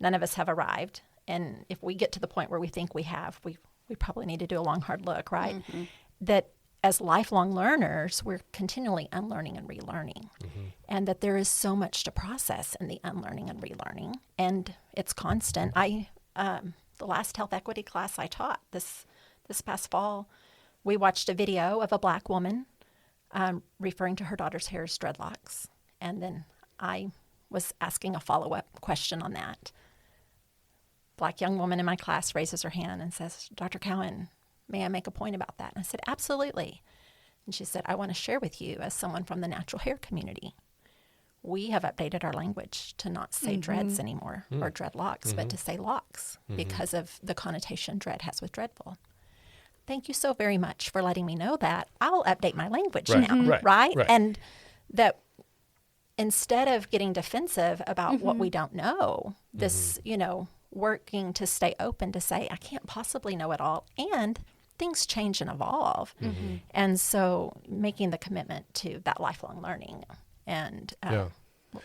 None of us have arrived. And if we get to the point where we think we have, we probably need to do a long, hard look, right? That as lifelong learners, we're continually unlearning and relearning, and that there is so much to process in the unlearning and relearning, and it's constant. The last health equity class I taught this past fall, we watched a video of a Black woman referring to her daughter's hair as dreadlocks, and then I was asking a follow-up question on that. Black young woman in my class raises her hand and says, "Dr. Cowan, may I make a point about that?" And I said, "Absolutely." And she said, "I want to share with you as someone from the natural hair community. We have updated our language to not say dreads anymore or dreadlocks, but to say locks because of the connotation dread has with dreadful. Thank you so very much for letting me know that. I'll update my language now." Right? And that instead of getting defensive about what we don't know, this, working to stay open to say, I can't possibly know it all. And things change and evolve. And so making the commitment to that lifelong learning and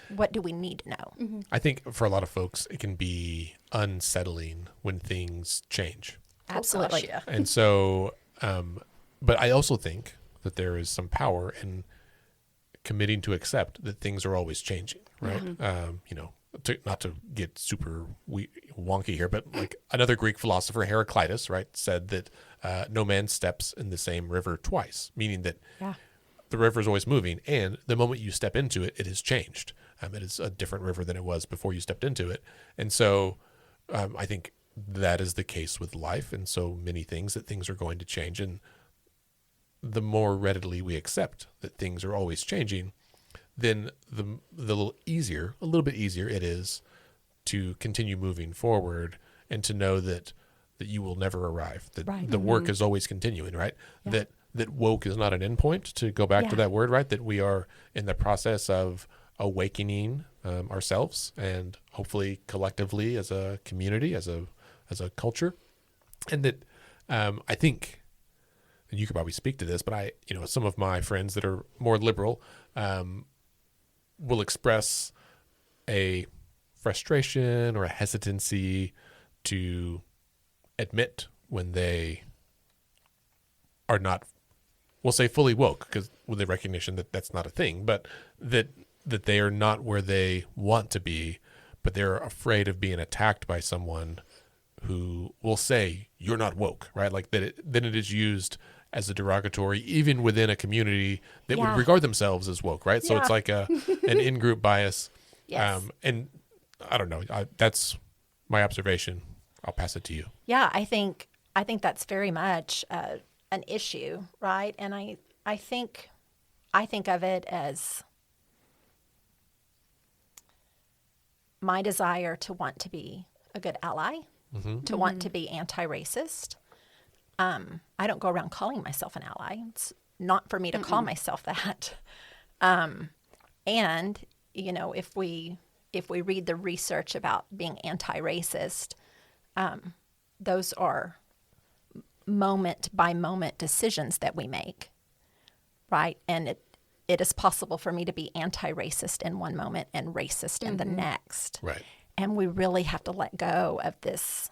what do we need to know? I think for a lot of folks, it can be unsettling when things change. Absolutely. Oh, gosh, yeah. And so, but I also think that there is some power in committing to accept that things are always changing, right? Not to get super wonky here, but like another Greek philosopher, Heraclitus, right, said that no man steps in the same river twice, meaning that the river is always moving, and the moment you step into it, it has changed. It is a different river than it was before you stepped into it. And so I think that is the case with life and so many things, that things are going to change. And the more readily we accept that things are always changing, then a little bit easier it is to continue moving forward and to know that you will never arrive, that the work is always continuing, right? Yeah. That woke is not an endpoint, to go back to that word, right? That we are in the process of awakening ourselves, and hopefully collectively as a community, as a culture. And that I think, and you could probably speak to this, but some of my friends that are more liberal will express a frustration or a hesitancy to admit when they are not, we'll say, fully woke, because with the recognition that that's not a thing, but that they are not where they want to be, but they're afraid of being attacked by someone who will say, "You're not woke," right? Like then it is used as a derogatory, even within a community that would regard themselves as woke, right? So it's like an in-group bias. Yes. And I don't know, that's my observation. I'll pass it to you. Yeah, I think that's very much an issue, right? And I think of it as my desire to want to be a good ally, to want to be anti-racist. I don't go around calling myself an ally. It's not for me to call myself that. And if we read the research about being anti-racist, those are moment by moment decisions that we make, right? And it is possible for me to be anti-racist in one moment and racist in the next. Right. And we really have to let go of this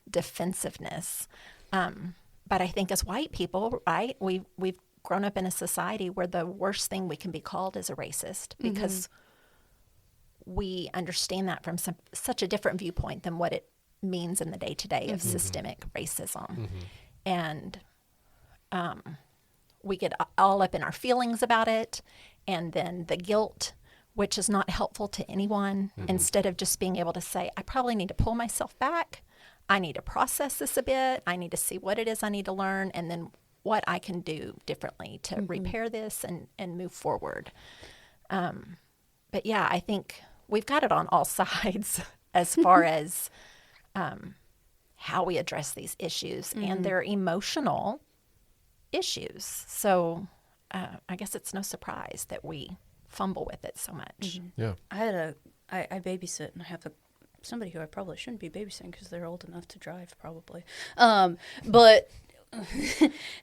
defensiveness. But I think as white people, right, we've grown up in a society where the worst thing we can be called is a racist, because we understand that from such a different viewpoint than what it means in the day-to-day of systemic racism. And we get all up in our feelings about it, and then the guilt, which is not helpful to anyone, instead of just being able to say, I probably need to pull myself back. I need to process this a bit. I need to see what it is I need to learn, and then what I can do differently to repair this and move forward. But yeah, I think we've got it on all sides as far as how we address these issues and their emotional issues. So I guess it's no surprise that we fumble with it so much. Yeah. I babysit, and I have somebody who I probably shouldn't be babysitting because they're old enough to drive, probably. But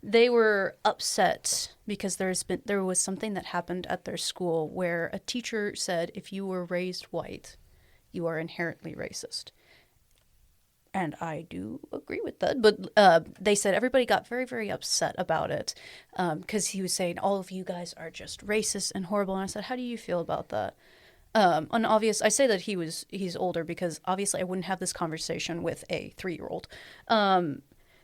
they were upset because there was something that happened at their school where a teacher said, if you were raised white, you are inherently racist. And I do agree with that. But they said everybody got very, very upset about it because he was saying, all of you guys are just racist and horrible. And I said, how do you feel about that? I say that he's older because obviously I wouldn't have this conversation with a 3-year-old.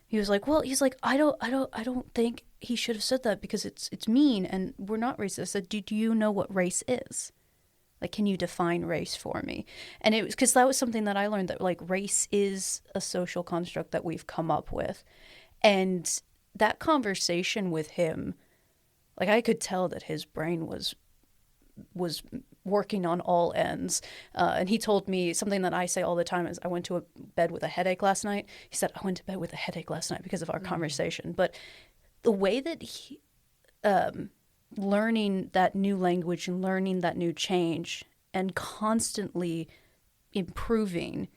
He was like, I don't think he should have said that because it's mean and we're not racist. I said, do you know what race is? Like, can you define race for me? And it was because that was something that I learned, that like race is a social construct that we've come up with. And that conversation with him, like I could tell that his brain was working on all ends. And he told me something that I say all the time is, I went to bed with a headache last night. He said, I went to bed with a headache last night because of our conversation. But the way that he, learning that new language and learning that new change and constantly improving,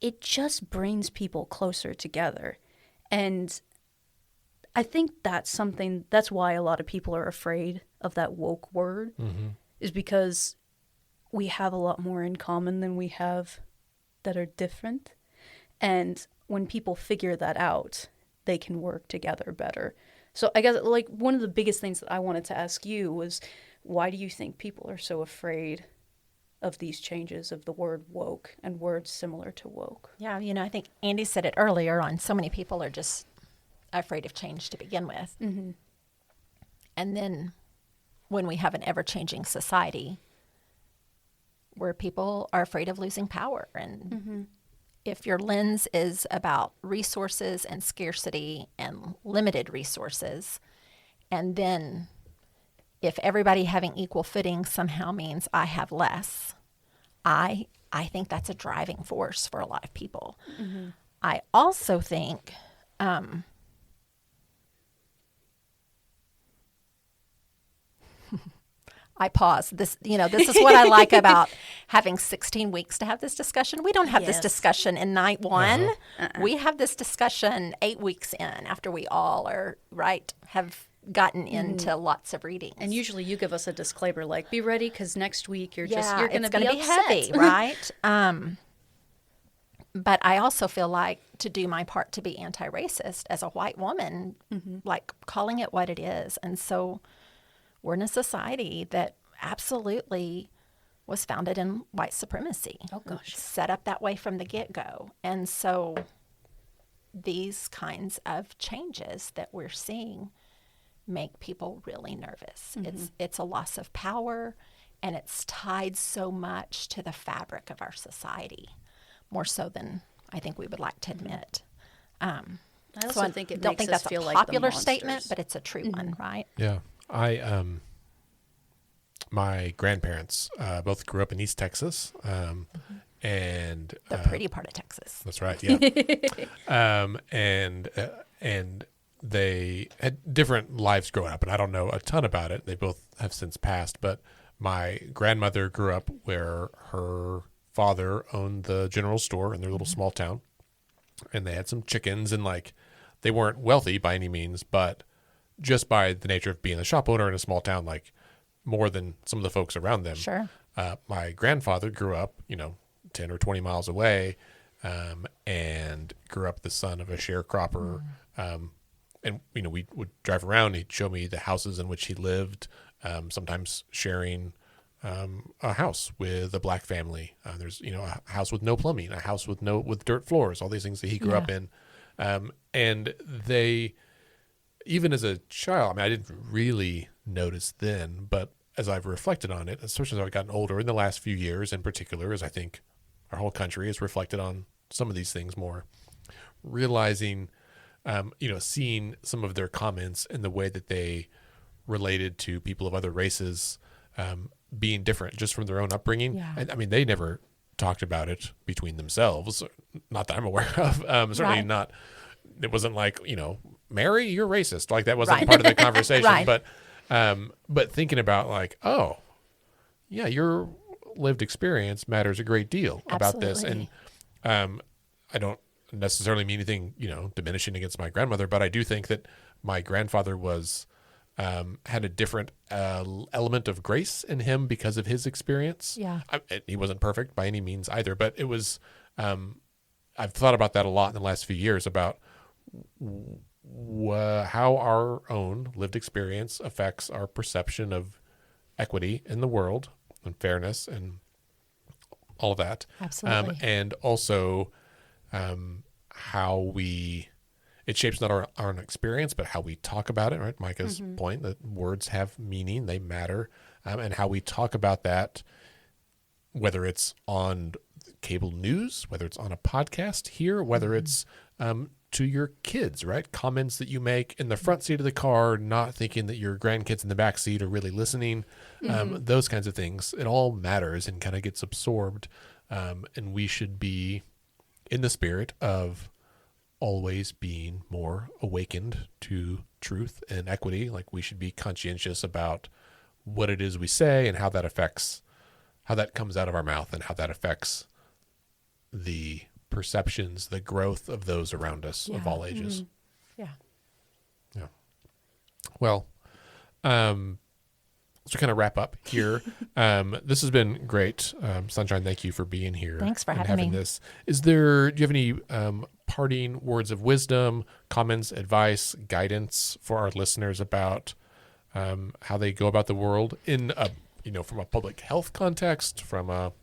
it just brings people closer together. And I think that's why a lot of people are afraid of that woke word, is because we have a lot more in common than we have that are different. And when people figure that out, they can work together better. So I guess like one of the biggest things that I wanted to ask you was, why do you think people are so afraid of these changes of the word woke and words similar to woke? Yeah, I think Andy said it earlier on, so many people are just afraid of change to begin with. Mm-hmm. And then when we have an ever-changing society where people are afraid of losing power, and if your lens is about resources and scarcity and limited resources, and then if everybody having equal footing somehow means I have less, I think that's a driving force for a lot of people. I also think I pause. This is what I like about having 16 weeks to have this discussion. We don't have this discussion in night one. We have this discussion 8 weeks in, after we all have gotten into lots of readings. And usually you give us a disclaimer like, be ready because next week you're going to be heavy, right? But I also feel like, to do my part to be anti-racist as a white woman, like calling it what it is. And so we're in a society that absolutely was founded in white supremacy. Oh, gosh. Set up that way from the get-go. And so these kinds of changes that we're seeing make people really nervous. It's a loss of power, and it's tied so much to the fabric of our society, more so than I think we would like to admit. I also think it don't makes think us that's feel a like popular the statement, monsters. but it's a true one, right? Yeah. My grandparents both grew up in East Texas, and The pretty part of Texas. that's right. Yeah. And they had different lives growing up, and I don't know a ton about it. They both have since passed, but my grandmother grew up where her father owned the general store in their little small town, and they had some chickens, and like they weren't wealthy by any means, but just by the nature of being a shop owner in a small town, like more than some of the folks around them. Sure. My grandfather grew up, 10 or 20 miles away, and grew up the son of a sharecropper. And, we would drive around. He'd show me the houses in which he lived, sometimes sharing a house with a black family. There's, a house with no plumbing, a house with dirt floors, all these things that he grew up in. And even as a child, I mean, I didn't really notice then, but as I've reflected on it, especially as I've gotten older in the last few years in particular, as I think our whole country has reflected on some of these things more, realizing, seeing some of their comments and the way that they related to people of other races being different just from their own upbringing. Yeah. And I mean, they never talked about it between themselves, not that I'm aware of. Certainly Right. not. It wasn't like, Mary, you're racist. Like that wasn't Right. part of the conversation. Right. But thinking about like, oh, yeah, your lived experience matters a great deal about this. And I don't necessarily mean anything, diminishing against my grandmother, but I do think that my grandfather was had a different element of grace in him because of his experience. Yeah. He wasn't perfect by any means either, but it was. I've thought about that a lot in the last few years about how our own lived experience affects our perception of equity in the world and fairness and all of that. Absolutely. And also how it shapes not our own experience, but how we talk about it, right? Micah's point that words have meaning, they matter, and how we talk about that, whether it's on cable news, whether it's on a podcast here, whether it's to your kids, right? Comments that you make in the front seat of the car, not thinking that your grandkids in the back seat are really listening, those kinds of things. It all matters and kind of gets absorbed. And we should be in the spirit of always being more awakened to truth and equity. Like we should be conscientious about what it is we say and how that comes out of our mouth and how that affects the perceptions, the growth of those around us of all ages. Yeah. Yeah. Well, to kind of wrap up here, this has been great. Sunshine, thank you for being here. Thanks for and having me. this. Do you have any parting words of wisdom, comments, advice, guidance for our listeners about how they go about the world in from a public health context, from a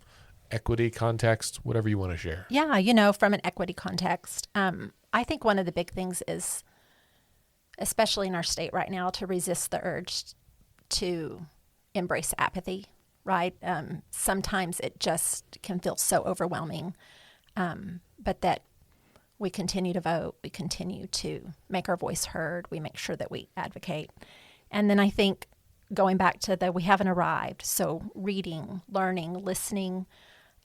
equity context, whatever you want to share? Yeah, from an equity context, I think one of the big things is, especially in our state right now, to resist the urge to embrace apathy, right? Sometimes it just can feel so overwhelming, but that we continue to vote, we continue to make our voice heard, we make sure that we advocate. And then I think going back to we haven't arrived, so reading, learning, listening.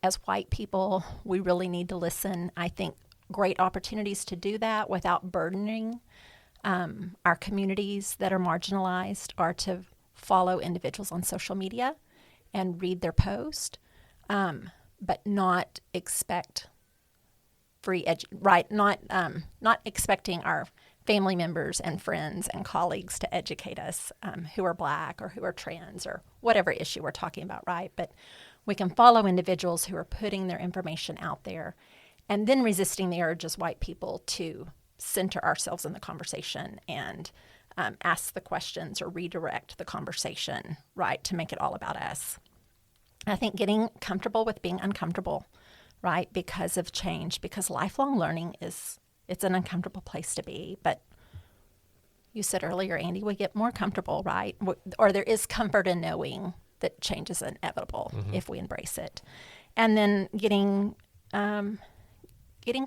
As white people, we really need to listen. I think great opportunities to do that without burdening our communities that are marginalized are to follow individuals on social media and read their post, but not expect not expecting our family members and friends and colleagues to educate us who are Black or who are trans or whatever issue we're talking about, right? But we can follow individuals who are putting their information out there and then resisting the urge as white people to center ourselves in the conversation and ask the questions or redirect the conversation, right, to make it all about us. I think getting comfortable with being uncomfortable, right, because of change, because lifelong learning it's an uncomfortable place to be. But you said earlier, Andy, we get more comfortable, right? Or there is comfort in knowing that change is inevitable if we embrace it. And then getting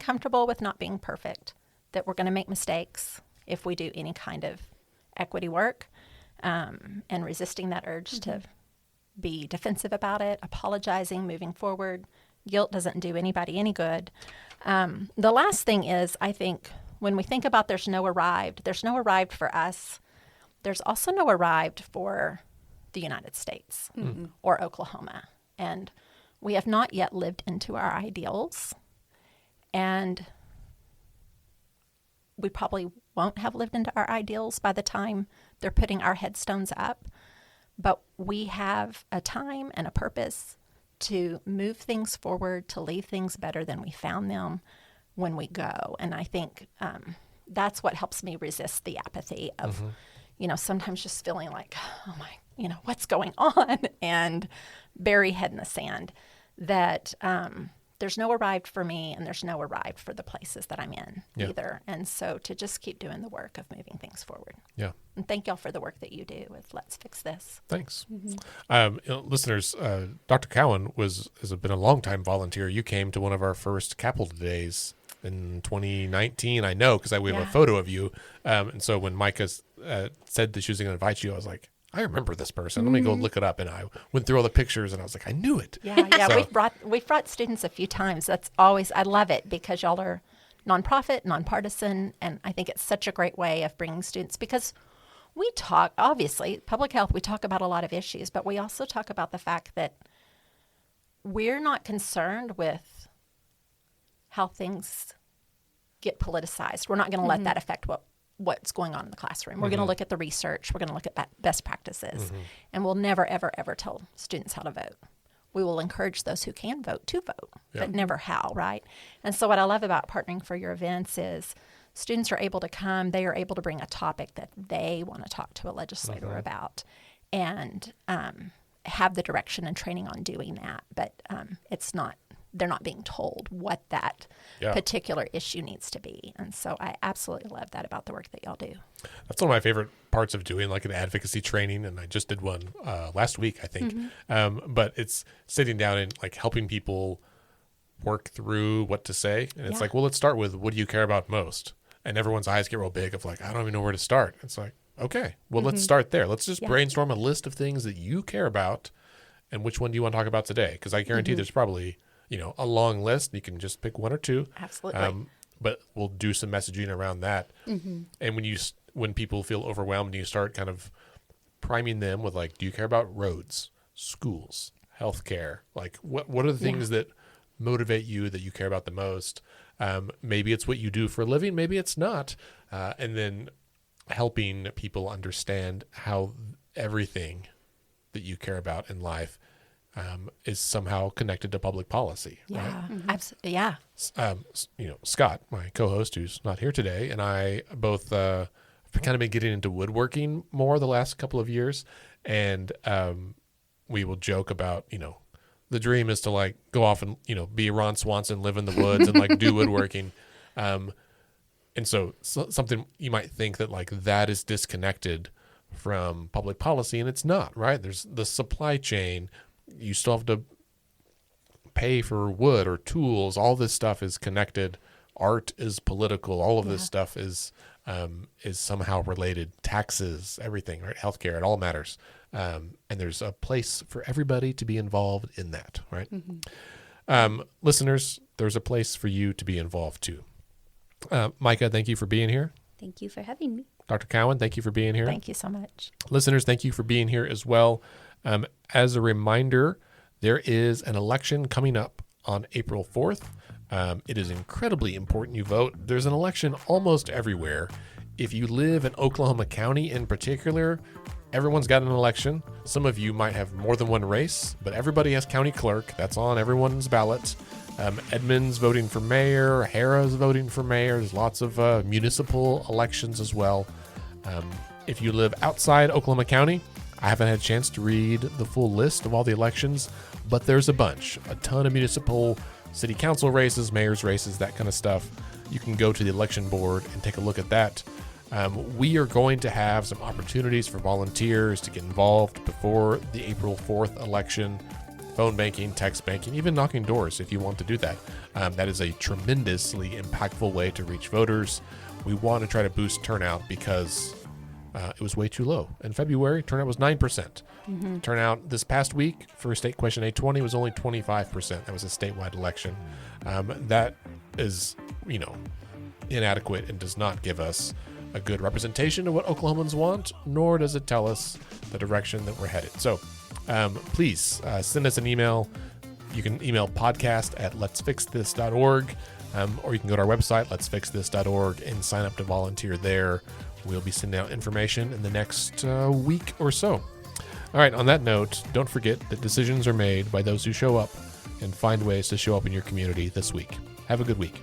comfortable with not being perfect, that we're going to make mistakes if we do any kind of equity work, and resisting that urge to be defensive about it, apologizing, moving forward. Guilt doesn't do anybody any good. The last thing is, I think, when we think about there's no arrived for us. There's also no arrived for the United States or Oklahoma. And we have not yet lived into our ideals. And we probably won't have lived into our ideals by the time they're putting our headstones up. But we have a time and a purpose to move things forward, to leave things better than we found them when we go. And I think that's what helps me resist the apathy of, sometimes just feeling like, oh my, what's going on? And bury head in the sand. That there's no arrived for me, and there's no arrived for the places that I'm in Yeah. either. And so to just keep doing the work of moving things forward. Yeah. And thank y'all for the work that you do with Let's Fix This. Thanks. Listeners, Dr. Cowan has been a longtime volunteer. You came to one of our first Capitol Days in 2019. I know because we have a Yeah. photo of you. And so when Micah said that she was going to invite you, I was like, I remember this person. Let me go look it up. And I went through all the pictures and I was like, I knew it. Yeah. So- We've brought students a few times. That's always, I love it because y'all are nonprofit, nonpartisan, and I think it's such a great way of bringing students, because we talk, obviously, public health, we talk about a lot of issues, but we also talk about the fact that we're not concerned with how things get politicized. We're not going to let that affect what's going on in the classroom. We're going to look at the research. We're going to look at best practices. And we'll never, ever, ever tell students how to vote. We will encourage those who can vote to vote, but never how, right? And so what I love about partnering for your events is students are able to come. They are able to bring a topic that they want to talk to a legislator about, and have the direction and training on doing that. But they're not being told what that particular issue needs to be. And so I absolutely love that about the work that y'all do. That's one of my favorite parts of doing like an advocacy training. And I just did one last week, I think. But it's sitting down and like helping people work through what to say. And it's like, well, let's start with, what do you care about most? And everyone's eyes get real big of like, I don't even know where to start. It's like, okay, well, let's start there. Let's just brainstorm a list of things that you care about. And which one do you want to talk about today? Because I guarantee there's probably, a long list. You can just pick one or two. Absolutely. But we'll do some messaging around that. And when people feel overwhelmed, you start kind of priming them with like, do you care about roads, schools, healthcare? Like what are the things that motivate you, that you care about the most? Maybe it's what you do for a living. Maybe it's not. And then helping people understand how everything that you care about in life is somehow connected to public policy. Yeah, right? absolutely. Yeah. Scott, my co-host, who's not here today, and I both kind of been getting into woodworking more the last couple of years, and we will joke about, the dream is to like go off and be Ron Swanson, live in the woods, and like do woodworking. And so something you might think that like that is disconnected from public policy, and it's not, right? There's the supply chain. You still have to pay for wood or tools. All this stuff is connected. Art is political. All of this stuff is somehow related. Taxes, everything, right? Healthcare, it all matters. And there's a place for everybody to be involved in that, right? Listeners, there's a place for you to be involved too. Micah, thank you for being here. Thank you for having me. Dr. Cowan, thank you for being here. Thank you so much. Listeners, thank you for being here as well. As a reminder, there is an election coming up on April 4th. It is incredibly important you vote. There's an election almost everywhere. If you live in Oklahoma County in particular, everyone's got an election. Some of you might have more than one race, but everybody has county clerk. That's on everyone's ballot. Edmond's voting for mayor. Harrah's voting for mayor. There's lots of municipal elections as well. If you live outside Oklahoma County, I haven't had a chance to read the full list of all the elections, but there's a bunch, a ton of municipal city council races, mayor's races, that kind of stuff. You can go to the election board and take a look at that. We are going to have some opportunities for volunteers to get involved before the April 4th election. Phone banking, text banking, even knocking doors if you want to do that. That is a tremendously impactful way to reach voters. We want to try to boost turnout because it was way too low. In February, turnout was 9%. Turnout this past week for State Question 820 was only 25%. That was a statewide election. That is, inadequate and does not give us a good representation of what Oklahomans want, nor does it tell us the direction that we're headed. So please send us an email. You can email podcast@letsfixthis.org, or you can go to our website, letsfixthis.org, and sign up to volunteer there. We'll be sending out information in the next week or so. All right, on that note, don't forget that decisions are made by those who show up, and find ways to show up in your community this week. Have a good week.